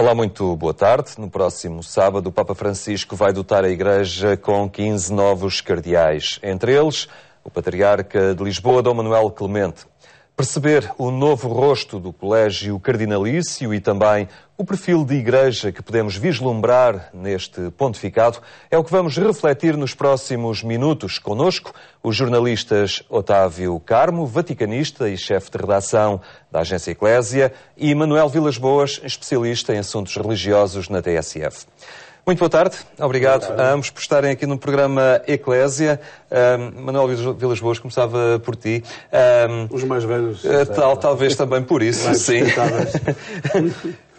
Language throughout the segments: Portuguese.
Olá, muito boa tarde. No próximo sábado, o Papa Francisco vai dotar a Igreja com 15 novos cardeais. Entre eles, o Patriarca de Lisboa, Dom Manuel Clemente. Perceber o novo rosto do Colégio Cardinalício e também o perfil de Igreja que podemos vislumbrar neste pontificado é o que vamos refletir nos próximos minutos. Connosco, os jornalistas Otávio Carmo, vaticanista e chefe de redação da Agência Eclésia, e Manuel Vilas Boas, especialista em assuntos religiosos na TSF. Muito boa tarde, obrigado a ambos por estarem aqui no programa Eclésia. Manuel Vilas Boas, começava por ti. Os mais velhos. Talvez também por isso, sim.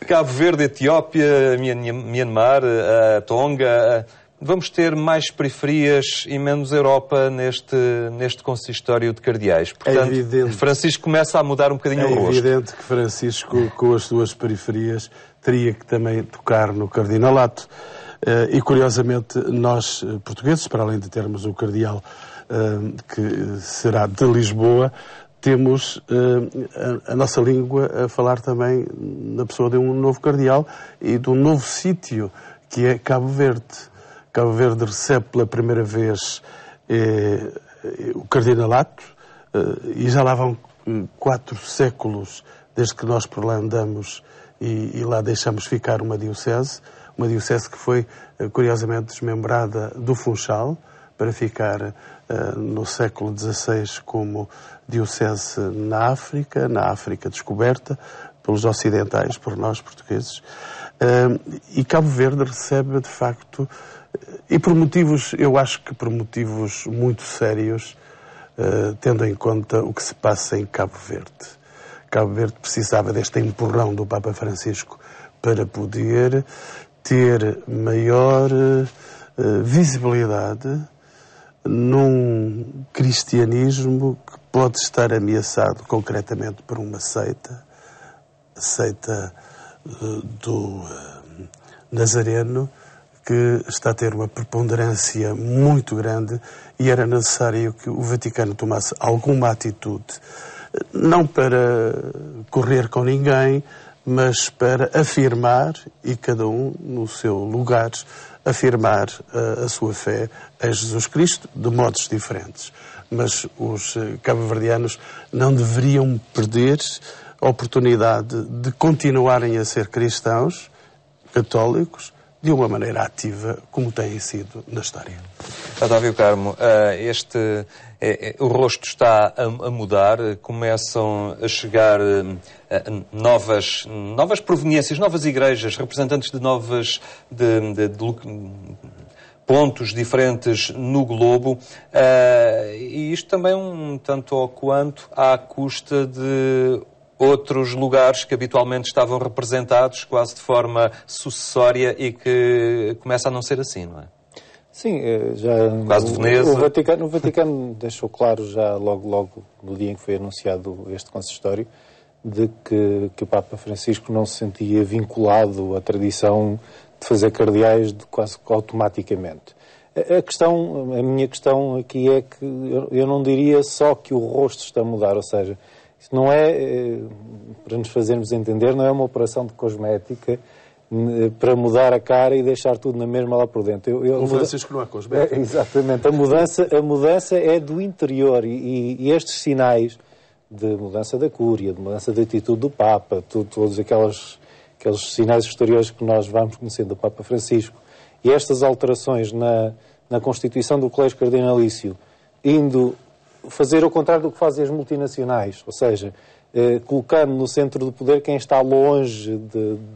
Cabo Verde, Etiópia, Myanmar, Tonga. Vamos ter mais periferias e menos Europa neste consistório de cardeais. Portanto, Francisco começa a mudar um bocadinho o rosto. É evidente que Francisco, com as suas periferias, teria que também tocar no cardinalato. E, curiosamente, nós, portugueses, para além de termos o cardeal que será de Lisboa, temos a nossa língua a falar também na pessoa de um novo cardeal e de um novo sítio, que é Cabo Verde. Cabo Verde recebe pela primeira vez o cardinalato e já lá vão 4 séculos desde que nós por lá andamos e lá deixamos ficar uma diocese que foi, curiosamente, desmembrada do Funchal, para ficar no século XVI como diocese na África descoberta pelos ocidentais, por nós portugueses. E Cabo Verde recebe, de facto, e por motivos, eu acho que por motivos muito sérios, tendo em conta o que se passa em Cabo Verde. Cabo Verde precisava deste empurrão do Papa Francisco para poder ter maior visibilidade num cristianismo que pode estar ameaçado concretamente por uma seita do Nazareno, que está a ter uma preponderância muito grande, e era necessário que o Vaticano tomasse alguma atitude, não para correr com ninguém, mas para afirmar, e cada um no seu lugar, afirmar a sua fé em Jesus Cristo de modos diferentes. Mas os cabo-verdianos não deveriam perder a oportunidade de continuarem a ser cristãos, católicos, de uma maneira ativa, como têm sido na história. Otávio Carmo, o rosto está a mudar, começam a chegar novas proveniências, novas igrejas, representantes de pontos diferentes no globo, e isto também um tanto ou quanto à custa de outros lugares que habitualmente estavam representados quase de forma sucessória e que começa a não ser assim, não é? Sim, já quase de Veneza. O Vaticano deixou claro já logo no dia em que foi anunciado este consistório de que o Papa Francisco não se sentia vinculado à tradição de fazer cardeais quase automaticamente. A minha questão aqui é que eu não diria só que o rosto está a mudar, ou seja, isso não é, para nos fazermos entender, não é uma operação de cosmética para mudar a cara e deixar tudo na mesma lá por dentro. O Francisco não é cosmética. Exatamente. A mudança é do interior e estes sinais de mudança da cúria, de mudança da atitude do Papa, todos aqueles sinais exteriores que nós vamos conhecendo do Papa Francisco, e estas alterações na Constituição do Colégio Cardinalício, indo fazer o contrário do que fazem as multinacionais, ou seja, colocando no centro do poder quem está longe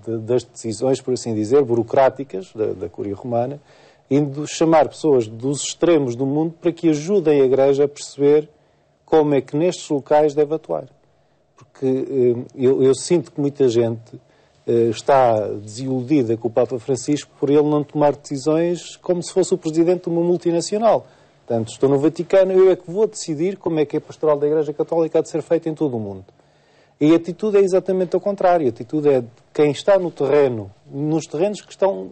das decisões, por assim dizer, burocráticas da Cúria Romana, indo chamar pessoas dos extremos do mundo para que ajudem a Igreja a perceber como é que nestes locais deve atuar. Porque eu sinto que muita gente está desiludida com o Papa Francisco por ele não tomar decisões como se fosse o presidente de uma multinacional. Portanto, estou no Vaticano, eu é que vou decidir como é que a pastoral da Igreja Católica há de ser feita em todo o mundo. E a atitude é exatamente ao contrário. A atitude é de quem está no terreno, nos terrenos que estão...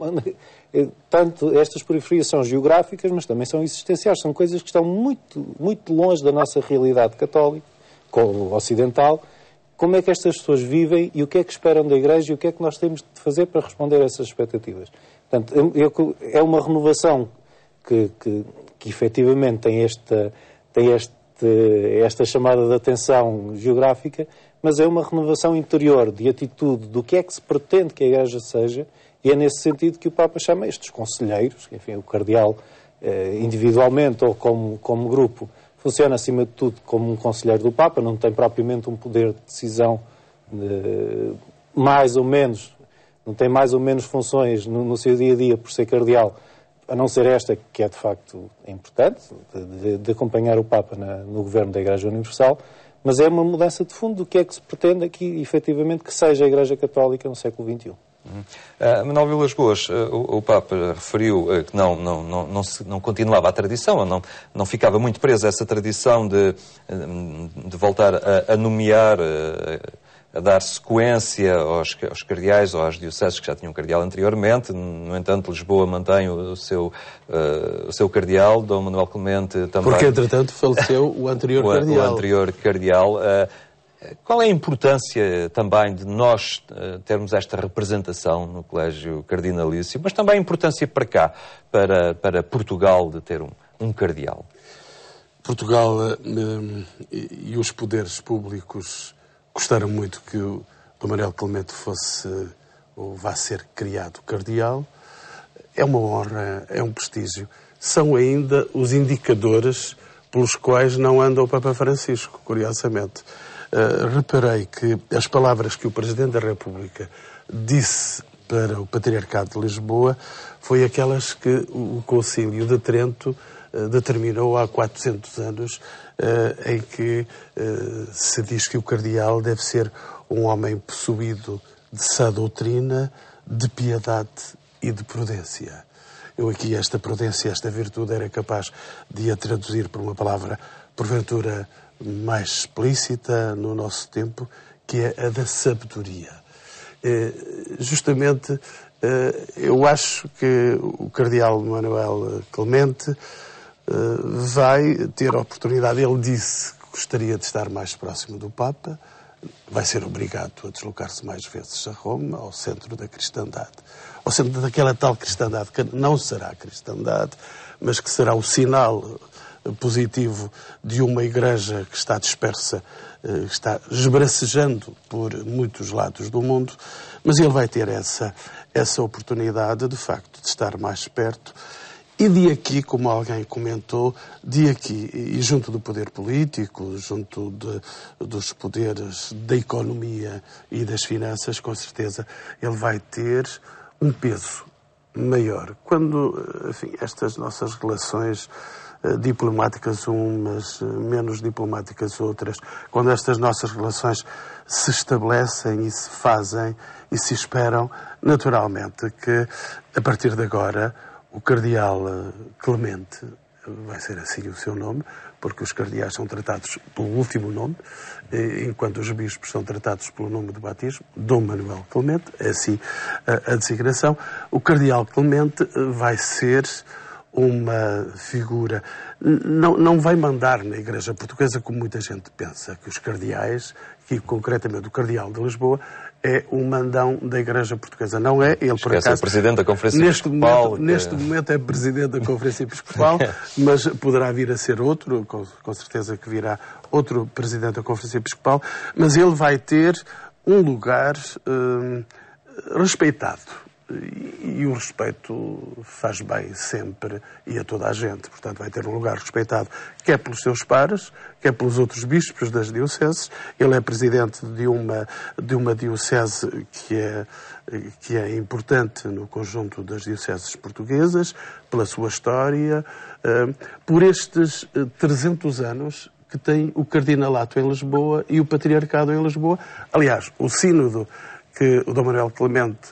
Tanto estas periferias são geográficas, mas também são existenciais. São coisas que estão muito, muito longe da nossa realidade católica, ocidental, como é que estas pessoas vivem e o que é que esperam da Igreja e o que é que nós temos de fazer para responder a essas expectativas. Portanto, é uma renovação que efetivamente tem esta chamada de atenção geográfica, mas é uma renovação interior de atitude do que é que se pretende que a Igreja seja, e é nesse sentido que o Papa chama estes conselheiros, enfim, o cardeal individualmente ou como grupo, funciona acima de tudo como um conselheiro do Papa, não tem propriamente um poder de decisão mais ou menos, não tem mais ou menos funções no seu dia-a-dia por ser cardeal, a não ser esta, que é de facto importante, de acompanhar o Papa no governo da Igreja Universal, mas é uma mudança de fundo do que é que se pretende aqui, efetivamente, que seja a Igreja Católica no século XXI. Manuel Vilas Boas, o Papa referiu que não continuava a tradição, não ficava muito preso a essa tradição de voltar a nomear, a dar sequência aos cardeais ou às dioceses que já tinham cardeal anteriormente. No entanto, Lisboa mantém o seu cardeal, Dom Manuel Clemente também. Porque, entretanto, faleceu o anterior cardeal. O anterior cardeal. Qual é a importância também de nós termos esta representação no Colégio Cardinalício, mas também a importância para cá, para Portugal, de ter um cardeal? Portugal e os poderes públicos gostaram muito que o Dom Manuel Clemente fosse ou vá ser criado cardeal. É uma honra, é um prestígio. São ainda os indicadores pelos quais não anda o Papa Francisco, curiosamente. Reparei que as palavras que o Presidente da República disse para o Patriarcado de Lisboa foi aquelas que o Concílio de Trento determinou há 400 anos, em que se diz que o cardeal deve ser um homem possuído de sã doutrina, de piedade e de prudência. Eu aqui esta prudência, esta virtude, era capaz de a traduzir por uma palavra, porventura, mais explícita no nosso tempo, que é a da sabedoria. Justamente, eu acho que o cardeal Manuel Clemente vai ter a oportunidade. Ele disse que gostaria de estar mais próximo do Papa, vai ser obrigado a deslocar-se mais vezes a Roma, ao centro da cristandade. Ao centro daquela tal cristandade que não será cristandade, mas que será o sinal positivo de uma igreja que está dispersa, está esbracejando por muitos lados do mundo, mas ele vai ter essa oportunidade, de facto, de estar mais perto. E de aqui, como alguém comentou, de aqui, e junto do poder político, junto dos poderes da economia e das finanças, com certeza, ele vai ter um peso maior. Quando, enfim, estas nossas relações diplomáticas umas, menos diplomáticas outras, quando estas nossas relações se estabelecem e se fazem e se esperam, naturalmente que, a partir de agora, o cardeal Clemente, vai ser assim o seu nome, porque os cardeais são tratados pelo último nome, enquanto os bispos são tratados pelo nome de batismo, Dom Manuel Clemente, é assim a designação. O cardeal Clemente vai ser uma figura, não vai mandar na Igreja Portuguesa como muita gente pensa, que os cardeais, que concretamente o cardeal de Lisboa, é o mandão da Igreja Portuguesa. Não é, ele por acaso... é Presidente da Conferência Episcopal. Neste momento é Presidente da Conferência Episcopal, mas poderá vir a ser outro, com certeza que virá outro Presidente da Conferência Episcopal, mas ele vai ter um lugar respeitado. E o respeito faz bem sempre e a toda a gente. Portanto, vai ter um lugar respeitado, quer pelos seus pares, quer pelos outros bispos das dioceses. Ele é presidente de uma diocese que é importante no conjunto das dioceses portuguesas, pela sua história, por estes 300 anos que tem o cardinalato em Lisboa e o patriarcado em Lisboa. Aliás, o sínodo que o Dom Manuel Clemente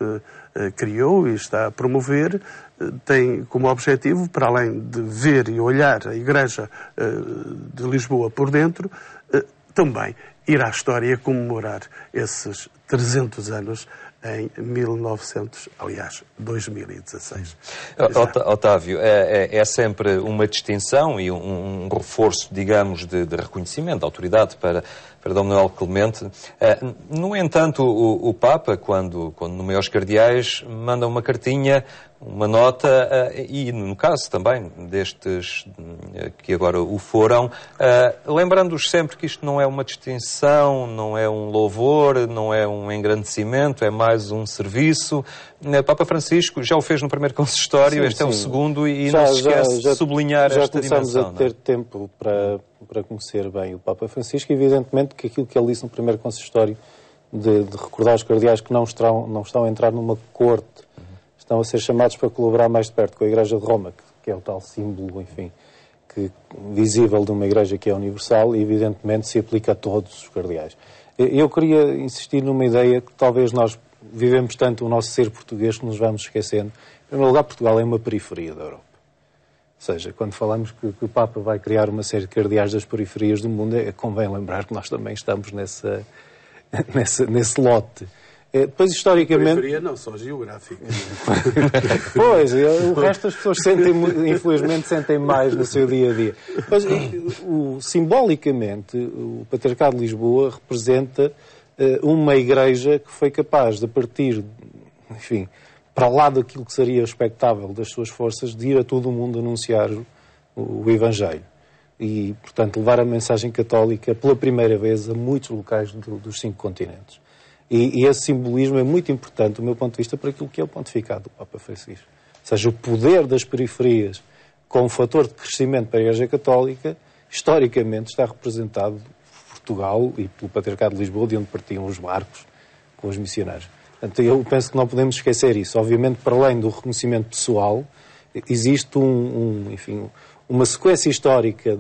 criou e está a promover, tem como objetivo, para além de ver e olhar a Igreja de Lisboa por dentro, também ir à história comemorar esses 300 anos em 2016. Otávio, é sempre uma distinção e um reforço, digamos, de reconhecimento, de autoridade para Dom Manuel Clemente. No entanto, o Papa, quando nomeia os cardeais, manda uma cartinha, uma nota, e no caso também destes que agora o foram, lembrando-os sempre que isto não é uma distinção, não é um louvor, não é um engrandecimento, é mais um serviço. Papa Francisco já o fez no primeiro consistório, este é o segundo, e não se esquece de sublinhar esta dimensão. Já começamos a ter tempo para conhecer bem o Papa Francisco. Evidentemente que aquilo que ele disse no primeiro consistório, de recordar os cardeais que não estão a entrar numa corte, estão a ser chamados para colaborar mais de perto com a Igreja de Roma, que é o tal símbolo, enfim, visível de uma Igreja que é universal, e evidentemente se aplica a todos os cardeais. Eu queria insistir numa ideia que talvez nós vivemos tanto o nosso ser português que nos vamos esquecendo. Em primeiro lugar, Portugal é uma periferia da Europa. Ou seja, quando falamos que o Papa vai criar uma série de cardeais das periferias do mundo, convém lembrar que nós também estamos nesse lote. Depois, historicamente... Periferia não, só geográfica. Pois, o resto das pessoas infelizmente sentem mais no seu dia-a-dia. Mas, simbolicamente, o Patriarcado de Lisboa representa uma igreja que foi capaz de, a partir, enfim, para lá daquilo que seria expectável das suas forças, de ir a todo o mundo anunciar o Evangelho. E, portanto, levar a mensagem católica pela primeira vez a muitos locais dos 5 continentes. E esse simbolismo é muito importante, do meu ponto de vista, para aquilo que é o pontificado do Papa Francisco. Ou seja, o poder das periferias como fator de crescimento para a Igreja Católica, historicamente está representado por Portugal e pelo Patriarcado de Lisboa, de onde partiam os barcos com os missionários. Portanto, eu penso que não podemos esquecer isso. Obviamente, para além do reconhecimento pessoal, existe enfim, uma sequência histórica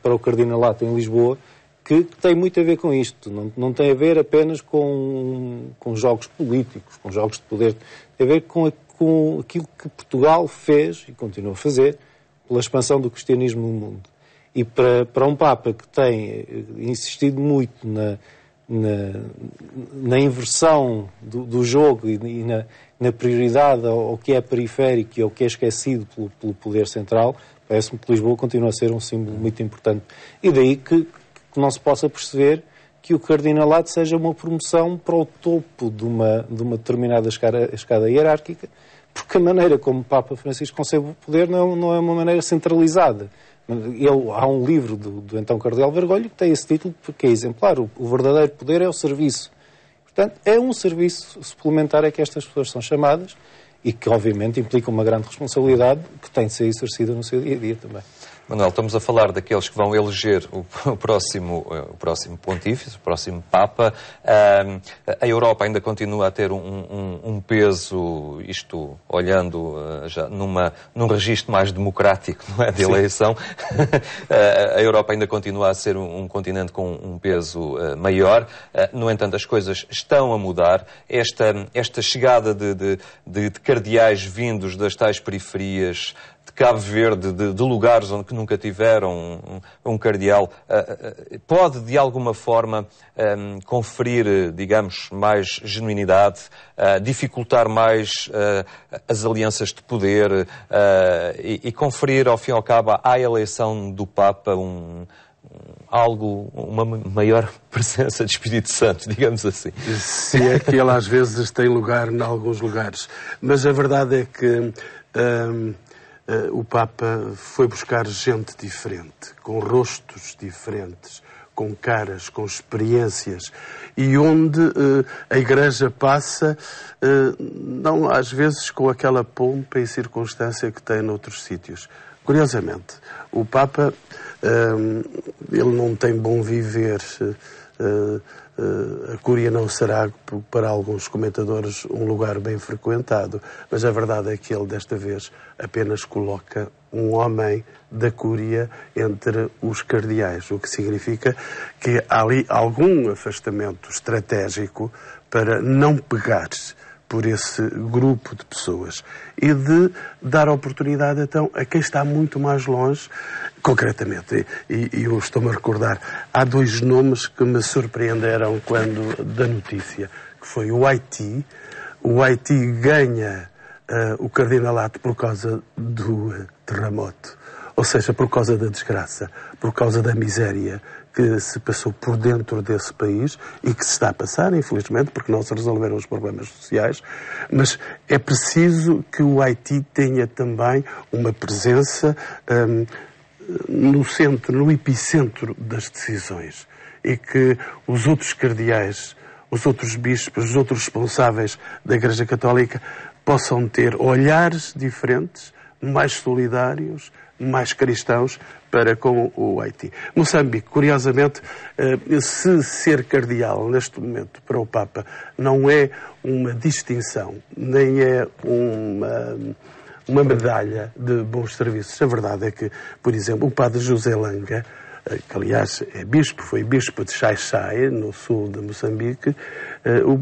para o Cardinalato em Lisboa que tem muito a ver com isto. Não tem a ver apenas com jogos políticos, com jogos de poder. Tem a ver com aquilo que Portugal fez e continua a fazer pela expansão do cristianismo no mundo. E para um Papa que tem insistido muito na inversão do jogo e na prioridade ao que é periférico e ao que é esquecido pelo poder central, parece-me que Lisboa continua a ser um símbolo muito importante. E daí que não se possa perceber que o cardinalato seja uma promoção para o topo de uma determinada escada hierárquica, porque a maneira como o Papa Francisco concebe o poder não é uma maneira centralizada. Há um livro do então Cardeal Bergoglio que tem esse título, que é exemplar. O verdadeiro poder é o serviço. Portanto, é um serviço suplementar a que estas pessoas são chamadas e que, obviamente, implica uma grande responsabilidade que tem de ser exercida no seu dia-a-dia também. Manuel, estamos a falar daqueles que vão eleger o próximo pontífice, o próximo Papa. A Europa ainda continua a ter um peso, isto olhando já num registro mais democrático, não é, de eleição. A Europa ainda continua a ser um continente com um peso maior. No entanto, as coisas estão a mudar. Esta chegada de cardeais vindos das tais periferias de Cabo Verde, de lugares onde nunca tiveram um cardeal, pode, de alguma forma, conferir, digamos, mais genuinidade, dificultar mais as alianças de poder e conferir, ao fim e ao cabo, à eleição do Papa uma maior presença de Espírito Santo, digamos assim. Se é que ele às vezes tem lugar em alguns lugares. Mas a verdade é que o Papa foi buscar gente diferente, com rostos diferentes, com caras, com experiências, e onde a Igreja passa, não às vezes com aquela pompa e circunstância que tem noutros sítios. Curiosamente, o Papa, ele não tem bom viver. A Cúria não será, para alguns comentadores, um lugar bem frequentado, mas a verdade é que ele, desta vez, apenas coloca um homem da Cúria entre os cardeais, o que significa que há ali algum afastamento estratégico para não pegar por esse grupo de pessoas e de dar oportunidade, então, a quem está muito mais longe, concretamente. E eu estou-me a recordar, há 2 nomes que me surpreenderam quando da notícia, que foi o Haiti, o Haiti ganha o cardinalato por causa do terremoto, ou seja, por causa da desgraça, por causa da miséria que se passou por dentro desse país e que se está a passar, infelizmente, porque não se resolveram os problemas sociais, mas é preciso que o Haiti tenha também uma presença no centro, no epicentro das decisões, e que os outros cardeais, os outros bispos, os outros responsáveis da Igreja Católica possam ter olhares diferentes, mais solidários, mais cristãos para com o Haiti. Moçambique, curiosamente, se ser cardeal neste momento para o Papa não é uma distinção, nem é uma medalha de bons serviços. A verdade é que, por exemplo, o padre José Langa, que aliás é bispo, foi bispo de Xai-Xai, no sul de Moçambique,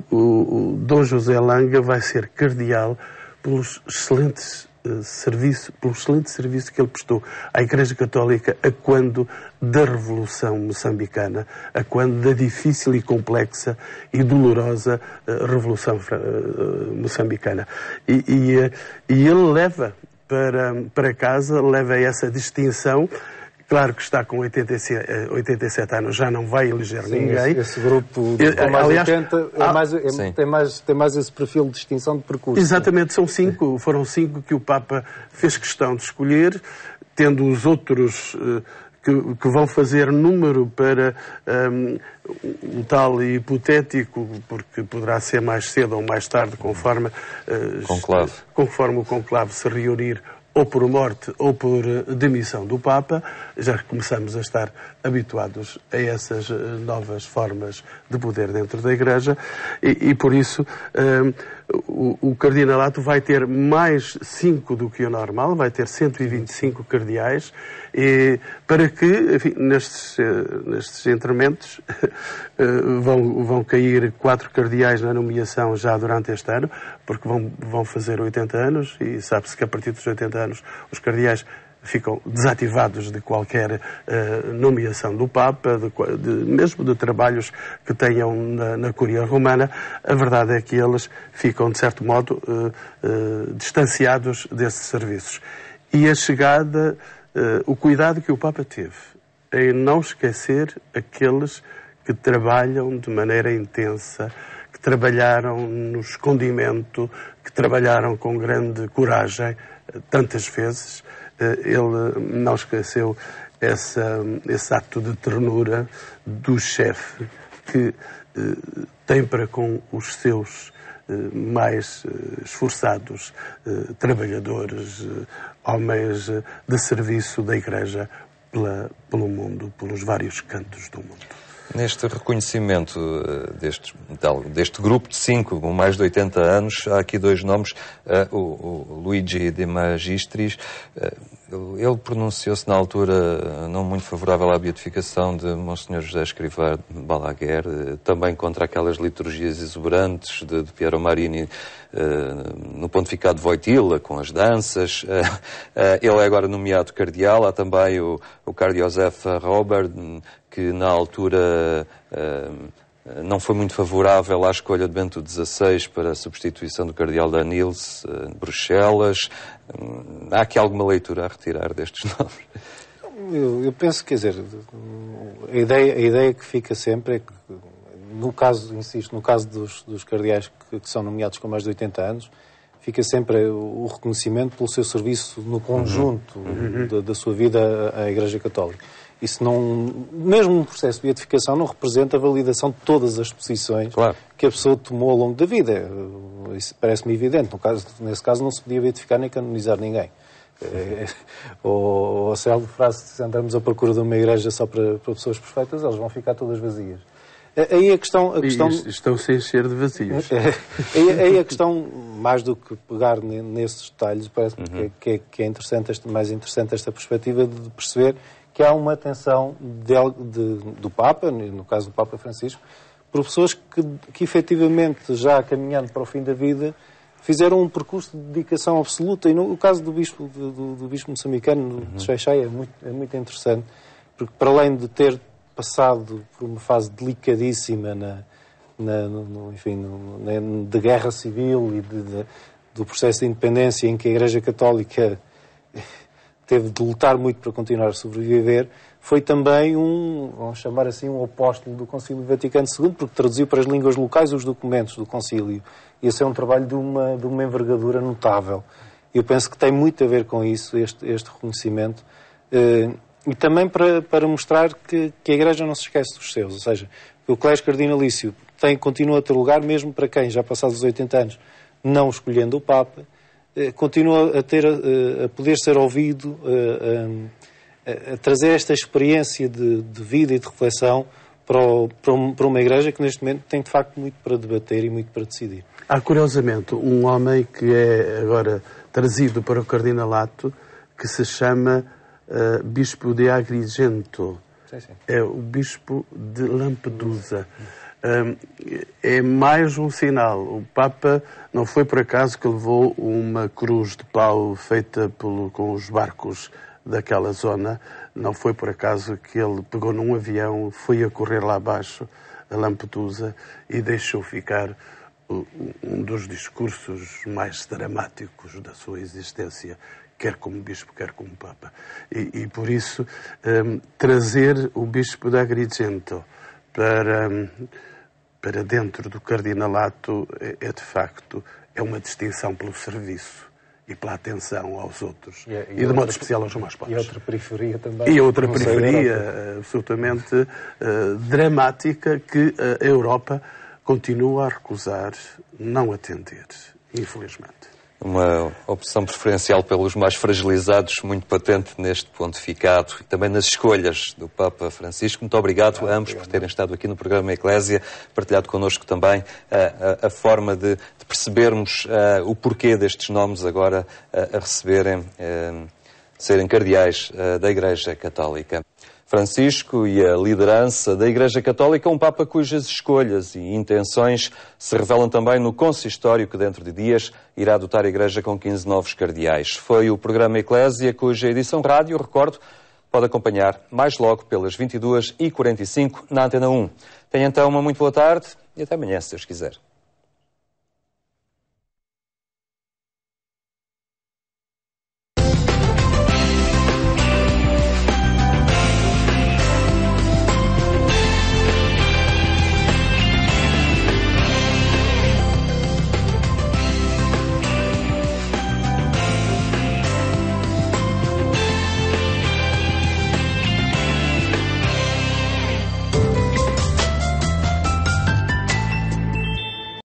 o Dom José Langa vai ser cardeal pelo excelente serviço que ele prestou à Igreja Católica a quando da Revolução Moçambicana, a quando da difícil e complexa e dolorosa Revolução Moçambicana. E ele leva para casa, leva essa distinção. Claro que está com 87 anos, já não vai eleger ninguém. Esse grupo com mais 80 tem mais esse perfil de distinção de percurso. Exatamente, foram 5 que o Papa fez questão de escolher, tendo os outros que vão fazer número para o tal hipotético, porque poderá ser mais cedo ou mais tarde, conforme o conclave se reunir, ou por morte ou por demissão do Papa. Já começamos a estar habituados a essas novas formas de poder dentro da Igreja e por isso o cardinalato vai ter mais 5 do que o normal, vai ter 125 cardeais, e para que, enfim, nestes entrementos vão cair 4 cardeais na nomeação já durante este ano, porque vão fazer 80 anos e sabe-se que a partir dos 80 anos os cardeais ficam desativados de qualquer nomeação do Papa, mesmo de trabalhos que tenham na Cúria Romana. A verdade é que eles ficam, de certo modo, distanciados desses serviços. E a chegada, o cuidado que o Papa teve em não esquecer aqueles que trabalham de maneira intensa, que trabalharam no escondimento, que trabalharam com grande coragem, tantas vezes. Ele não esqueceu esse ato de ternura do chefe que tem para com os seus mais esforçados trabalhadores, homens de serviço da Igreja pelo mundo, pelos vários cantos do mundo. Neste reconhecimento deste grupo de 5 com mais de 80 anos, há aqui 2 nomes, o Luigi de Magistris. Ele pronunciou-se na altura não muito favorável à beatificação de Monsenhor José Escrivá de Balaguer, também contra aquelas liturgias exuberantes de Piero Marini no pontificado de Wojtyla, com as danças. Ele é agora nomeado cardeal. Há também o cardeal Josef Robert, que na altura não foi muito favorável à escolha de Bento XVI para a substituição do cardeal Danils de Bruxelas. Há aqui alguma leitura a retirar destes nomes? Eu penso, quer dizer, a ideia que fica sempre é que, no caso, insisto, no caso dos cardeais que são nomeados com mais de 80 anos, fica sempre o reconhecimento pelo seu serviço no conjunto da sua vida à Igreja Católica. Isso não, mesmo no processo de beatificação, não representa a validação de todas as posições que a pessoa tomou ao longo da vida. Isso parece-me evidente. Nesse caso não se podia beatificar nem canonizar ninguém. Ou a célebre frase, se andarmos à procura de uma igreja só para pessoas perfeitas, elas vão ficar todas vazias. Aí a questão... Estão-se a encher de vazios. Aí a questão, mais do que pegar nesses detalhes, parece-me que é interessante, mais interessante esta perspectiva de perceber que há uma atenção do Papa, no caso do Papa Francisco, por pessoas que efetivamente, já caminhando para o fim da vida, fizeram um percurso de dedicação absoluta. E no caso do bispo moçambicano, de Xai-Xai, é muito interessante, porque para além de ter passado por uma fase delicadíssima de guerra civil e do processo de independência em que a Igreja Católica teve de lutar muito para continuar a sobreviver, foi também vamos chamar assim, um apóstolo do Concílio Vaticano II, porque traduziu para as línguas locais os documentos do Concílio. E esse é um trabalho de uma envergadura notável. Eu penso que tem muito a ver com isso, este reconhecimento, e também para mostrar que a Igreja não se esquece dos seus, ou seja, que o Colégio Cardinalício continua a ter lugar, mesmo para quem, já passados os 80 anos, não escolhendo o Papa, continua a poder ser ouvido, a trazer esta experiência de vida e de reflexão para uma Igreja que neste momento tem de facto muito para debater e muito para decidir. Há, curiosamente, um homem que é agora trazido para o Cardinalato, que se chama Bispo de Agrigento. Sim. É o Bispo de Lampedusa. É mais um sinal. O Papa não foi por acaso que levou uma cruz de pau feita com os barcos daquela zona. Não foi por acaso que ele pegou num avião, foi a correr lá abaixo, a Lampedusa, e deixou ficar um dos discursos mais dramáticos da sua existência, quer como bispo, quer como papa. E por isso, trazer o bispo de Agrigento para dentro do cardinalato de facto, é uma distinção pelo serviço e pela atenção aos outros. E de modo especial aos mais pobres. E outra periferia também. E outra periferia absolutamente dramática que a Europa continua a recusar não atender, infelizmente. Uma opção preferencial pelos mais fragilizados, muito patente neste pontificado e também nas escolhas do Papa Francisco. Muito obrigado a ambos por terem estado aqui no programa Eclésia, partilhado connosco também a forma de percebermos o porquê destes nomes agora a receberem, serem cardeais da Igreja Católica. Francisco e a liderança da Igreja Católica, um Papa cujas escolhas e intenções se revelam também no consistório que dentro de dias irá dotar a Igreja com 15 novos cardeais. Foi o programa Eclésia, cuja edição rádio, recordo, pode acompanhar mais logo pelas 22h45 na Antena 1. Tenha então uma muito boa tarde e até amanhã, se Deus quiser.